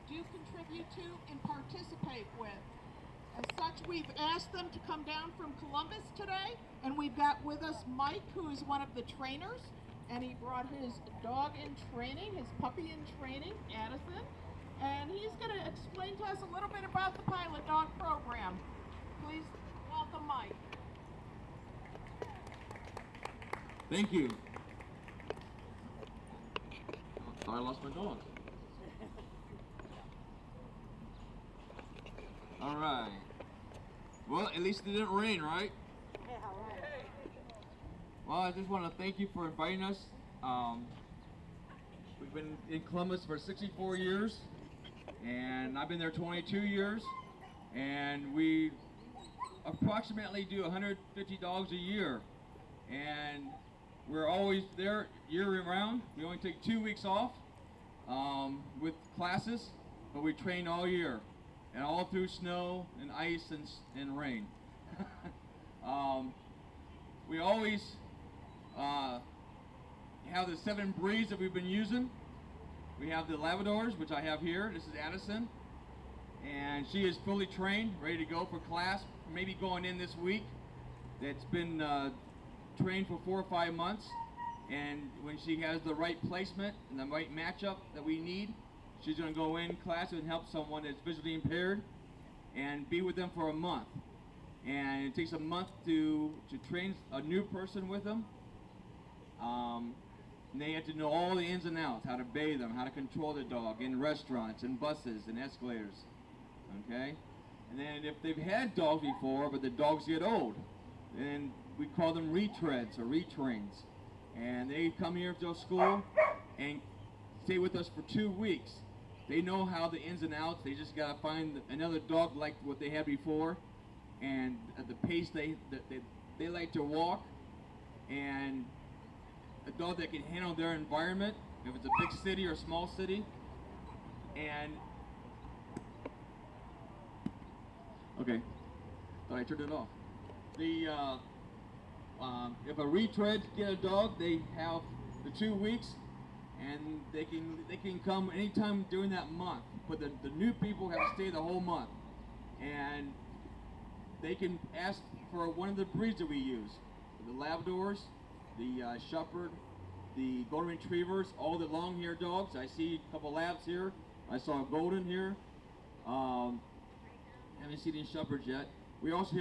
do contribute to and participate with. As such, we've asked them to come down from Columbus today, and we've got with us Mike, who is one of the trainers, and he brought his dog in training, his puppy in training, Addison, and he's going to explain to us a little bit about the Pilot Dog program. Please welcome Mike. Thank you. I thought I lost my dog. All right. Well, at least it didn't rain, right? Well, I just want to thank you for inviting us. We've been in Columbus for 64 years, and I've been there 22 years, and we approximately do 150 dogs a year, and we're always there year-round. We only take 2 weeks off with classes, but we train all year, and all through snow and ice and rain. We always have the 7 breeds that we've been using. We have the Labradors, which I have here. This is Addison, and she is fully trained, ready to go for class, maybe going in this week. That's been trained for 4 or 5 months, and when she has the right placement and the right matchup that we need, she's going to go in class and help someone that's visually impaired and be with them for a month. And it takes a month to train a new person with them. And they have to know all the ins and outs, how to bathe them, how to control the dog in restaurants and buses and escalators, okay? And then if they've had dogs before, but the dogs get old, then we call them retreads or retrains. And they come here to school and stay with us for 2 weeks. They know how the ins and outs. They just gotta find another dog like what they had before, and at the pace they like to walk, and a dog that can handle their environment, if it's a big city or a small city. And okay, thought I turned it off. The if a retread get a dog, they have the 2 weeks, and they can come anytime during that month. But the new people have to stay the whole month, and they can ask for one of the breeds that we use: the Labradors, the Shepherd, the Golden Retrievers, all the long-haired dogs. I see a couple Labs here. I saw a Golden here. Haven't seen any Shepherds yet. We also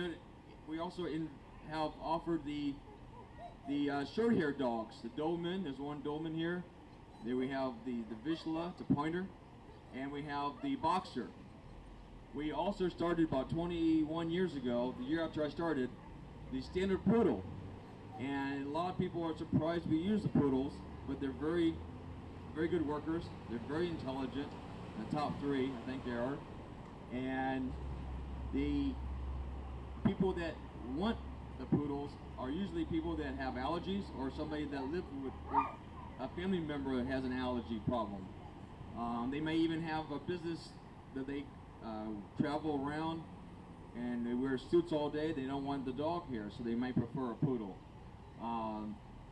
have offered the short-haired dogs, the Doberman. There's one Doberman here. There we have the Vizsla, it's a pointer, and we have the Boxer. We also started about 21 years ago, the year after I started, the Standard Poodle. And a lot of people are surprised we use the poodles, but they're very, very good workers. They're very intelligent, the top 3, I think they are. And the people that want the poodles are usually people that have allergies, or somebody that lives with a family member that has an allergy problem. They may even have a business that they travel around, and they wear suits all day. They don't want the dog here, so they might prefer a poodle.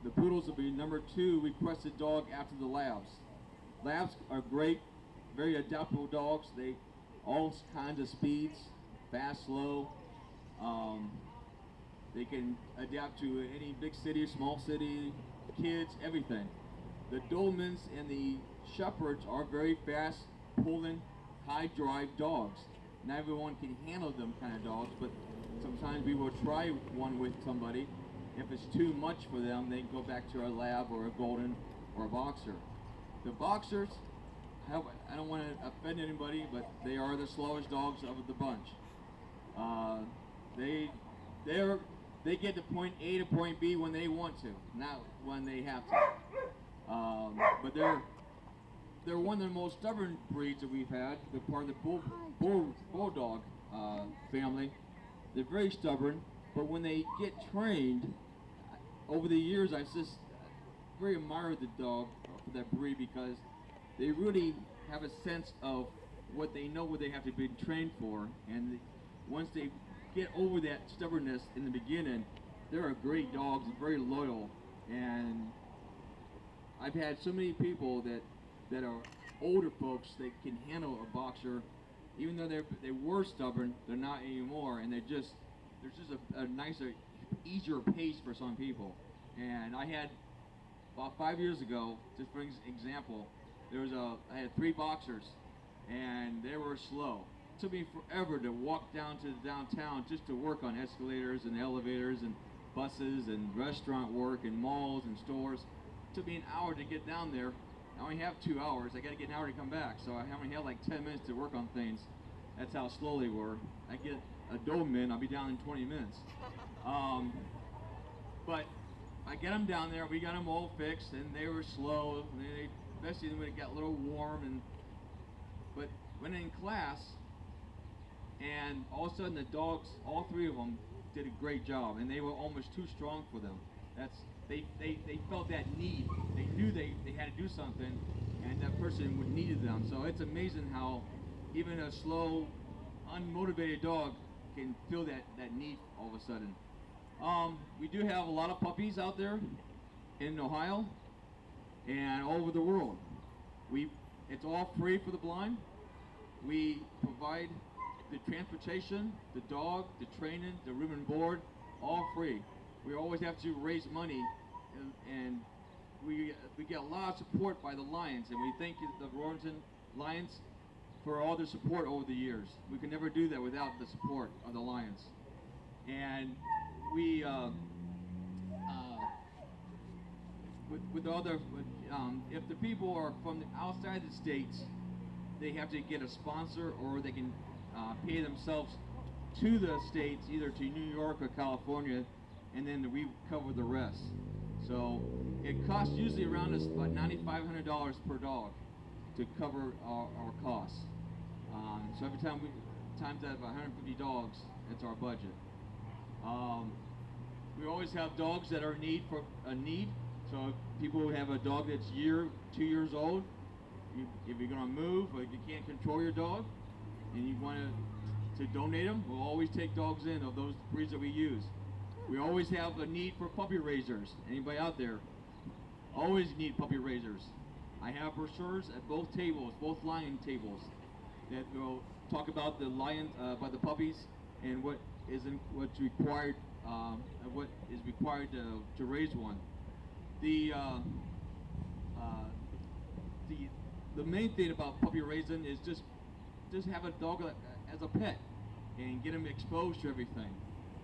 The poodles will be number 2 requested dog after the Labs. Labs are great, very adaptable dogs. They all kinds of speeds, fast, slow. They can adapt to any big city, small city, kids, everything. The Dobermans and the Shepherds are very fast, pulling, high drive dogs. Not everyone can handle them kind of dogs, but sometimes we will try one with somebody. If it's too much for them, they can go back to a Lab or a Golden or a Boxer. The Boxers, I don't want to offend anybody, but they are the slowest dogs of the bunch. They get to point A to point B when they want to, not when they have to. But they're one of the most stubborn breeds that we've had. They're part of the bulldog family. They're very stubborn, but when they get trained, over the years I've just very admired the dog for that breed, because they really have a sense of what they know, what they have to be trained for, and once they get over that stubbornness in the beginning, they're a great dogs, very loyal. And I've had so many people that that are older folks that can handle a boxer, even though they were stubborn, they're not anymore, and there's just a nicer, easier pace for some people. And I had about 5 years ago, just for example, I had 3 boxers, and they were slow. It took me forever to walk down to downtown just to work on escalators and elevators and buses and restaurant work and malls and stores. It took me an hour to get down there. I only have 2 hours. I got to get an hour to come back, so I only had like 10 minutes to work on things. That's how slow they were. I get a Doberman, I'll be down in 20 minutes. But I get them down there. We got them all fixed, and they were slow. Especially when it got a little warm. But went in class, and all of a sudden the dogs, all 3 of them, did a great job, and they were almost too strong for them. They felt that need. They knew they had to do something, and that person would needed them. So it's amazing how even a slow, unmotivated dog can feel that need all of a sudden. We do have a lot of puppies out there in Ohio and all over the world. It's all free for the blind. We provide the transportation, the dog, the training, the room and board, all free. We always have to raise money, and we get a lot of support by the Lions, and we thank the Royalton Lions for all their support over the years. We could never do that without the support of the Lions. And we, if the people are from the outside the states, they have to get a sponsor, or they can pay themselves to the states, either to New York or California, and then we cover the rest. So it costs usually around about $9,500 per dog to cover our costs. So every time times that by 150 dogs, that's our budget. We always have dogs that are in need. So if people have a dog that's 2 years old, if you're going to move or you can't control your dog, and you want to donate them, we'll always take dogs in of those breeds that we use. We always have a need for puppy raisers. Anybody out there? Always need puppy raisers. I have brochures at both tables, both lion tables, that will talk about the lion, about the puppies, and what's required, what is required to raise one. The main thing about puppy raising is just have a dog as a pet and get them exposed to everything.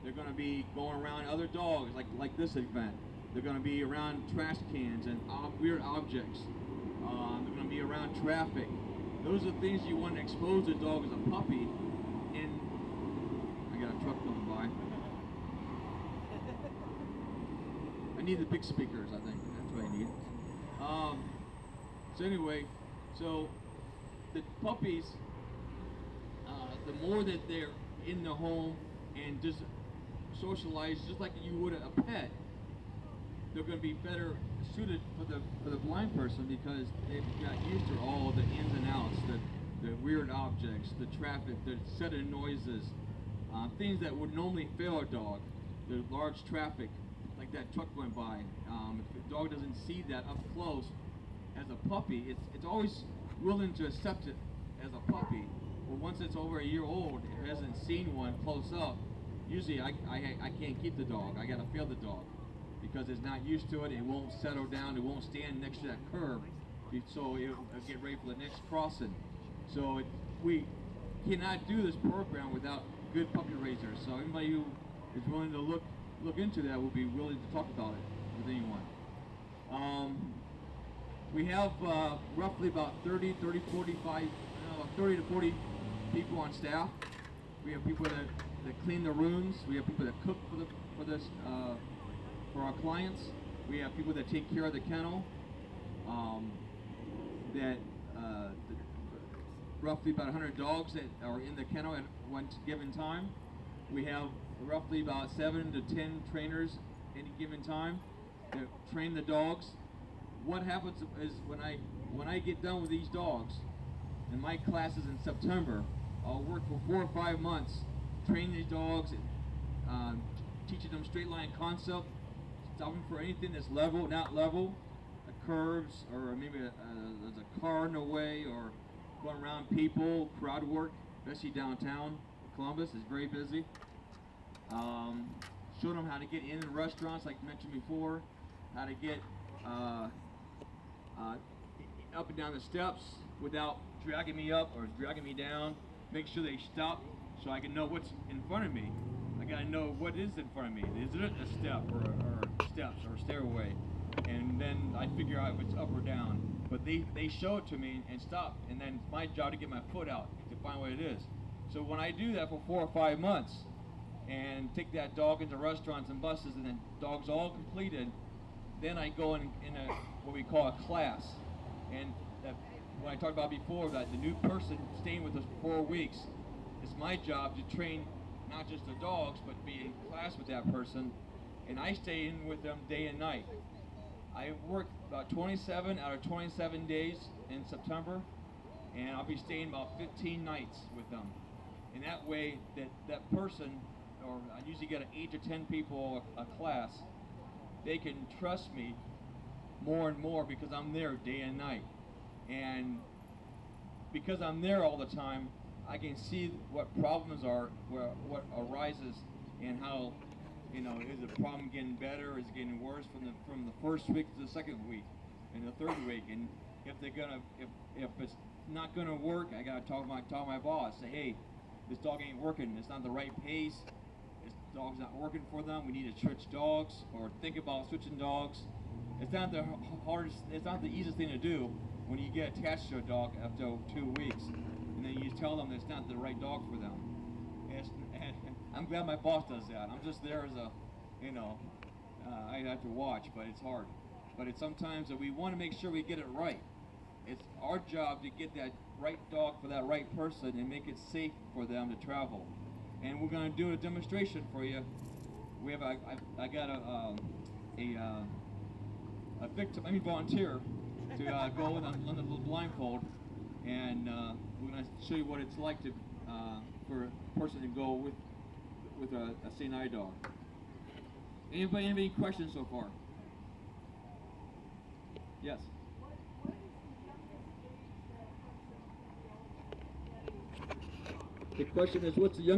They're going to be going around other dogs, like this event. They're going to be around trash cans and weird objects. They're going to be around traffic. Those are things you want to expose a dog as a puppy. And I got a truck going by. I need the big speakers, I think. That's what I need. So anyway, the puppies, the more that they're in the home and just socialize just like you would a pet, they're going to be better suited for the blind person, because they've got used to all the ins and outs, the weird objects, the traffic, the sudden noises, things that would normally fail a dog, the large traffic, like that truck went by. If the dog doesn't see that up close as a puppy, it's always willing to accept it as a puppy. But once it's over a year old, it hasn't seen one close up, usually I can't keep the dog. I gotta feel the dog, because it's not used to it. It won't settle down. It won't stand next to that curb, so it'll get ready for the next crossing. So we cannot do this program without good puppy raisers. So anybody who is willing to look into that will be willing to talk about it with anyone. We have roughly about 30 to 40 people on staff. We have people that clean the rooms. We have people that cook for our clients. We have people that take care of the kennel. Roughly about 100 dogs that are in the kennel at one given time. We have roughly about 7 to 10 trainers any given time that train the dogs. What happens is when I get done with these dogs, and my class is in September, I'll work for 4 or 5 months training these dogs, teaching them straight line concept, stopping for anything that's level, not level, a curves, or maybe there's a car in the way, or going around people, crowd work, especially downtown. Columbus is very busy. Showed them how to get in restaurants, like mentioned before, how to get up and down the steps without dragging me up or dragging me down. Make sure they stop so I can know what's in front of me. I gotta know what is in front of me. Is it a step or steps or a stairway? And then I figure out if it's up or down. But they show it to me and stop, and then it's my job to get my foot out to find what it is. So when I do that for 4 or 5 months and take that dog into restaurants and buses, and then dog's all completed, then I go in a what we call a class. And what I talked about before, that the new person staying with us for 4 weeks, it's my job to train not just the dogs, but be in class with that person. And I stay in with them day and night. I work about 27 out of 27 days in September, and I'll be staying about 15 nights with them. And that way, that person, or I usually get 8 to 10 people a class, they can trust me more and more because I'm there day and night. And because I'm there all the time, I can see what problems are, what arises, and how, is the problem getting better, is it getting worse from the first week to the second week and the third week. And if it's not gonna work, I gotta talk to my boss, say, hey, this dog ain't working, it's not the right pace, this dog's not working for them, we need to switch dogs, or think about switching dogs. It's not the hardest, it's not the easiest thing to do when you get attached to a dog after 2 weeks, and then you tell them it's not the right dog for them. And I'm glad my boss does that. I'm just there as a, I have to watch, but it's hard. But it's sometimes that we want to make sure we get it right. It's our job to get that right dog for that right person and make it safe for them to travel. And we're going to do a demonstration for you. We have I got a volunteer to go on the blindfold, and we're going to show you what it's like to for a person to go with a St. I dog. Anybody have any questions so far? Yes. The question is, what's the youngest